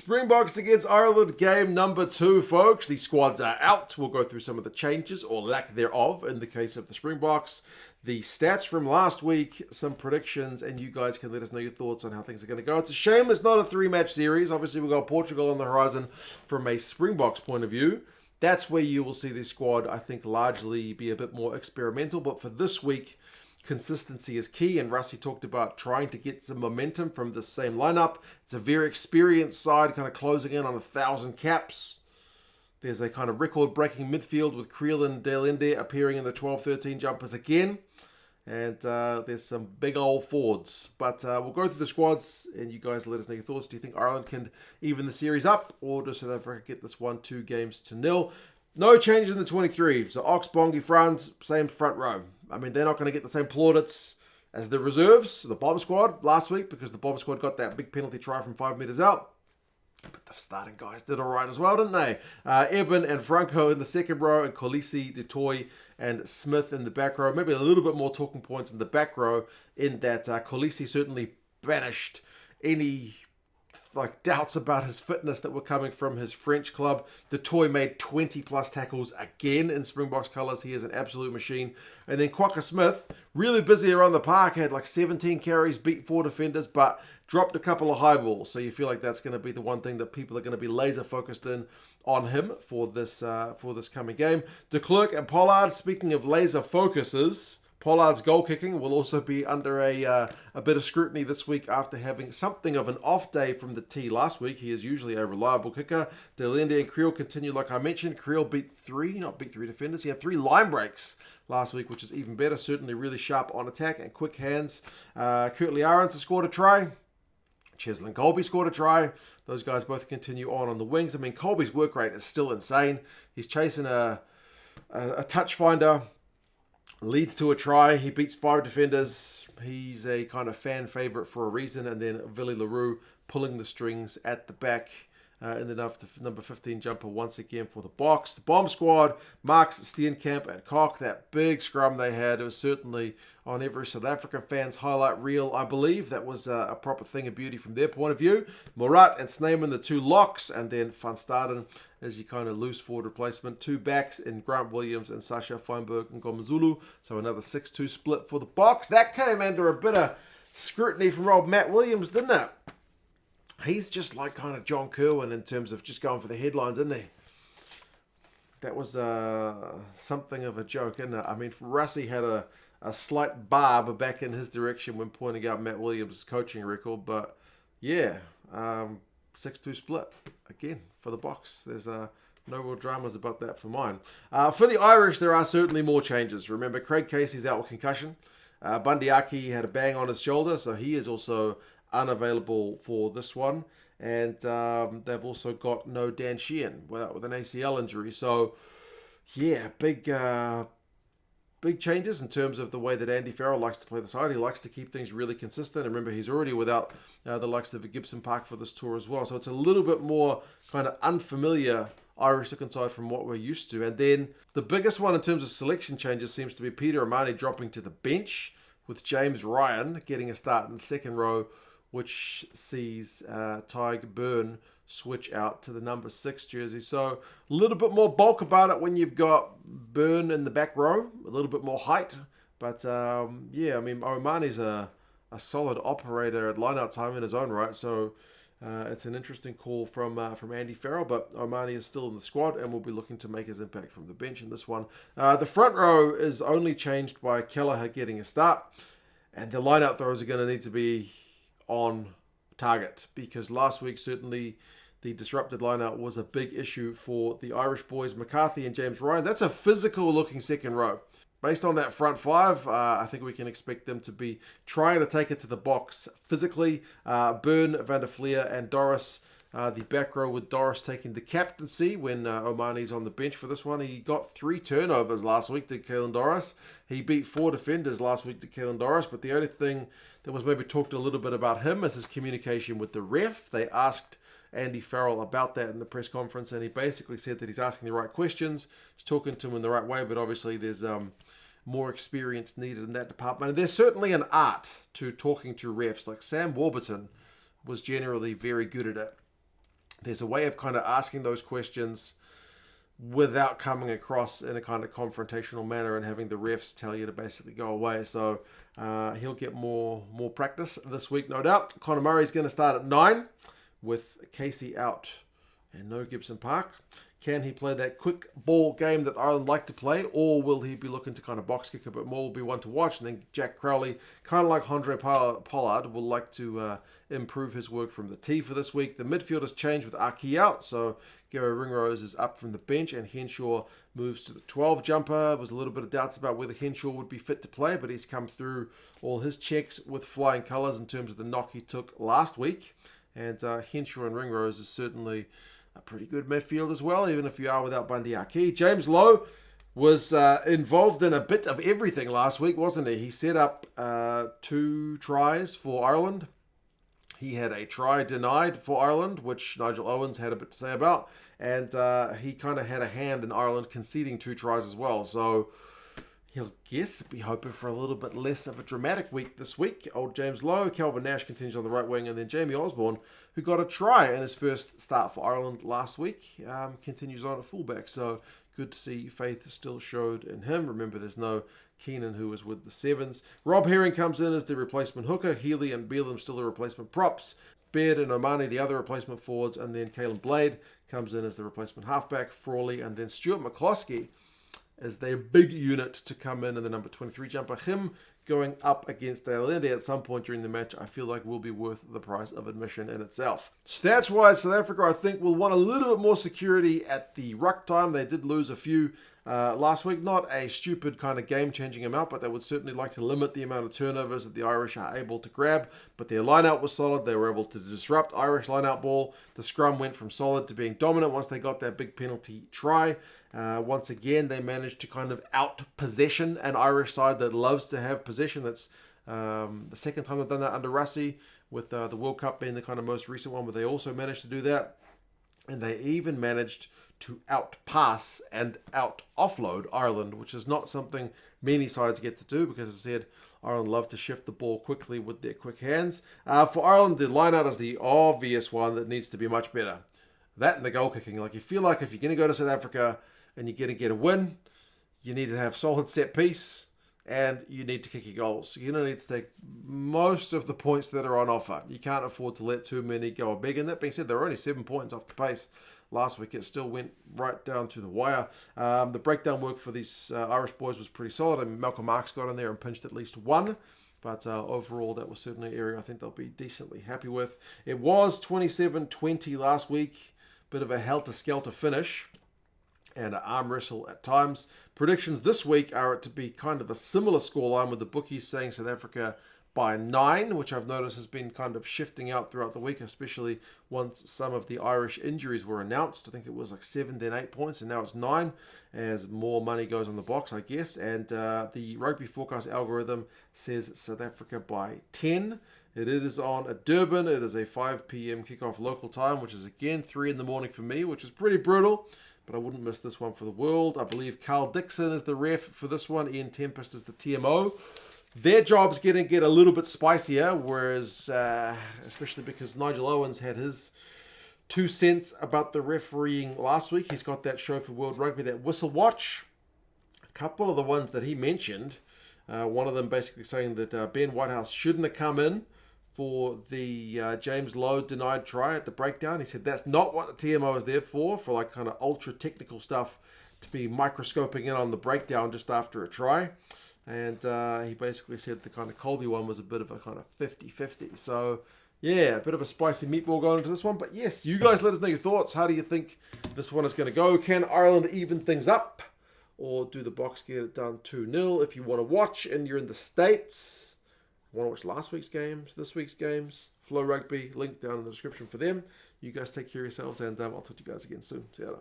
Springboks against Ireland, game number 2, folks. The squads are out. We'll go through some of the changes, or lack thereof, in the case of the Springboks. The stats from last week, some predictions, and you guys can let us know your thoughts on how things are going to go. It's a shame it's not a 3-match series. Obviously, we've got Portugal on the horizon from a Springboks point of view. That's where you will see this squad, I think, largely be a bit more experimental. But for this week, consistency is key, and Rusty talked about trying to get some momentum from the same lineup. It's a very experienced side, kind of closing in on 1,000 caps. There's a kind of record-breaking midfield with Kriel and Allende appearing in the 12-13 jumpers again. And there's some big old forwards. But we'll go through the squads, and you guys let us know your thoughts. Do you think Ireland can even the series up, or does South Africa get this one 2 games to nil? No changes in the 23. So Ox, Bongi, Frans, same front row. I mean, they're not going to get the same plaudits as the reserves, the bomb squad, last week, because the bomb squad got that big penalty try from 5 metres out. But the starting guys did all right as well, didn't they? Eben and Franco in the second row, and Kolisi, Toit, and Smith in the back row. Maybe a little bit more talking points in the back row, in that Kolisi certainly banished any doubts about his fitness that were coming from his French club. Toit made 20 plus tackles again in Springboks colours. He is an absolute machine. And then Kwagga Smith, really busy around the park, had 17 carries, beat 4 defenders, but dropped a couple of high balls. So you feel like that's going to be the one thing that people are going to be laser focused in on him for this coming game. Klerk and Pollard, speaking of laser focuses, Pollard's goal kicking will also be under a bit of scrutiny this week after having something of an off day from the tee last week. He is usually a reliable kicker. Allende and Kriel continue, like I mentioned. Kriel beat 3 defenders. He had 3 line breaks last week, which is even better. Certainly really sharp on attack and quick hands. Arendse scored a try. Cheslin, Kolbe scored a try. Those guys both continue on the wings. I mean, Kolbe's work rate is still insane. He's chasing a touch finder. Leads to a try. He beats 5 defenders. He's a kind of fan favourite for a reason. And then Willie Roux pulling the strings at the back. And then the number 15 jumper once again for the box. The bomb squad, Marx, Steenekamp, and Koch. That big scrum they had, it was certainly on every South African fan's highlight reel, I believe. That was a proper thing of beauty from their point of view. Mostert and Snyman, the 2 locks. And then Van Staden as your kind of loose forward replacement. 2 backs in Grant Williams and Sasha Feinberg-Mngomezulu. So another 6-2 split for the box. That came under a bit of scrutiny from old Matt Williams, didn't it? He's just like kind of John Kerwin in terms of just going for the headlines, isn't he? That was something of a joke, isn't it? I mean, Rusty had a slight barb back in his direction when pointing out Matt Williams' coaching record. But yeah, 6-2 split again for the box. There's no real dramas about that for mine. For the Irish, there are certainly more changes. Remember, Craig Casey's out with concussion. Bundyaki had a bang on his shoulder, so he is also unavailable for this one. And they've also got no Nche with an ACL injury. So, yeah, big changes in terms of the way that Andy Farrell likes to play the side. He likes to keep things really consistent. And remember, he's already without the likes of Gibson Park for this tour as well. So it's a little bit more kind of unfamiliar Irish-looking side from what we're used to. And then the biggest one in terms of selection changes seems to be Peter O'Mahony dropping to the bench, with James Ryan getting a start in the second row, which sees Tyg Byrne switch out to the number 6 jersey. So a little bit more bulk about it when you've got Byrne in the back row, a little bit more height. But yeah, I mean, O'Mahony's a solid operator at line-out time in his own right. So it's an interesting call from Andy Farrell, but O'Mahony is still in the squad and will be looking to make his impact from the bench in this one. The front row is only changed by Kelleher getting a start, and the line-out throws are going to need to be on target, because last week certainly the disrupted lineout was a big issue for the Irish boys, McCarthy and James Ryan. That's a physical looking second row. Based on that front 5, I think we can expect them to be trying to take it to the box physically. Byrne, Van der Fleer and Doris, the back row with Doris taking the captaincy when O'Mahony's on the bench for this one. He got 3 turnovers last week to Caelan Doris. He beat 4 defenders last week to Caelan Doris, but the only thing that was maybe talked a little bit about him is his communication with the ref. They asked Andy Farrell about that in the press conference, and he basically said that he's asking the right questions, he's talking to him in the right way, but obviously there's more experience needed in that department. And there's certainly an art to talking to refs. Like Sam Warburton was generally very good at it. there's a way of kind of asking those questions without coming across in a kind of confrontational manner and having the refs tell you to basically go away. So he'll get more practice this week, no doubt. Conor Murray's going to start at 9 with Casey out and no Gibson Park. Can he play that quick ball game that Ireland like to play, or will he be looking to kind of box kick a bit more? Will be one to watch. And then Jack Crowley, kind of like Handré Pollard, will like to improve his work from the tee for this week. The midfield has changed with Aki out, so Gary Ringrose is up from the bench, and Henshaw moves to the 12 jumper. There was a little bit of doubts about whether Henshaw would be fit to play, but he's come through all his checks with flying colours in terms of the knock he took last week. And Henshaw and Ringrose is certainly a pretty good midfield as well, even if you are without Bundy Aki. James Lowe was involved in a bit of everything last week, wasn't he? He set up 2 tries for Ireland. He had a try denied for Ireland, which Nigel Owens had a bit to say about. And he kind of had a hand in Ireland conceding 2 tries as well. So he'll be hoping for a little bit less of a dramatic week this week. Old James Lowe, Calvin Nash continues on the right wing, and then Jamie Osborne, who got a try in his first start for Ireland last week, continues on at fullback. So good to see faith still showed in him. Remember, there's no Keenan, who was with the Sevens. Rob Herring comes in as the replacement hooker. Healy and Beelum still the replacement props. Baird and Omani, the other replacement forwards, and then Caelan Blade comes in as the replacement halfback. Frawley, and then Stuart McCloskey as their big unit to come in the number 23 jumper. Him going up against Allende at some point during the match, I feel like will be worth the price of admission in itself. Stats-wise, South Africa, I think, will want a little bit more security at the ruck time. They did lose a few last week. Not a stupid kind of game-changing amount, but they would certainly like to limit the amount of turnovers that the Irish are able to grab. But their line-out was solid. They were able to disrupt Irish line-out ball. The scrum went from solid to being dominant once they got that big penalty try. Once again, they managed to kind of out-possession an Irish side that loves to have possession. That's the second time they've done that under Russie, with the World Cup being the kind of most recent one, but they also managed to do that. And they even managed to out-pass and out-offload Ireland, which is not something many sides get to do, because, as I said, Ireland love to shift the ball quickly with their quick hands. For Ireland, the line-out is the obvious one that needs to be much better. That and the goal kicking. Like, you feel like if you're going to go to South Africa and you're going to get a win, you need to have solid set piece and you need to kick your goals. You're going to need to take most of the points that are on offer. You can't afford to let too many go big. And that being said, there were only 7 points off the pace last week. It still went right down to the wire. The breakdown work for these Irish boys was pretty solid. I mean, Malcolm Marx got in there and pinched at least one. But overall, that was certainly an area I think they'll be decently happy with. It was 27-20 last week. Bit of a helter-skelter finish and an arm wrestle at times. Predictions this week are to be kind of a similar scoreline, with the bookies saying South Africa by 9, which I've noticed has been kind of shifting out throughout the week, especially once some of the Irish injuries were announced. I think it was like 7, then 8 points, and now it's 9 as more money goes on the box, I guess. And the Rugby Forecast algorithm says South Africa by 10. It is on at Durban. It is a 5 p.m. kickoff local time, which is again 3 in the morning for me, which is pretty brutal, but I wouldn't miss this one for the world. I believe Carl Dixon is the ref for this one. Ian Tempest is the TMO. Their job's going to get a little bit spicier, whereas, especially because Nigel Owens had his 2 cents about the refereeing last week. He's got that show for World Rugby, that Whistle Watch. A couple of the ones that he mentioned, one of them basically saying that Ben Whitehouse shouldn't have come in for the James Lowe denied try at the breakdown. He said that's not what the TMO is there for like kind of ultra technical stuff, to be microscoping in on the breakdown just after a try. And he basically said the kind of Kolbe one was a bit of a kind of 50-50. So, yeah, a bit of a spicy meatball going into this one. But yes, you guys let us know your thoughts. How do you think this one is going to go? Can Ireland even things up? Or do the Boks get it done 2-0? If you want to watch and you're in the States, want to watch last week's games, this week's games, Flow Rugby, link down in the description for them. You guys take care of yourselves, and I'll talk to you guys again soon. See you later.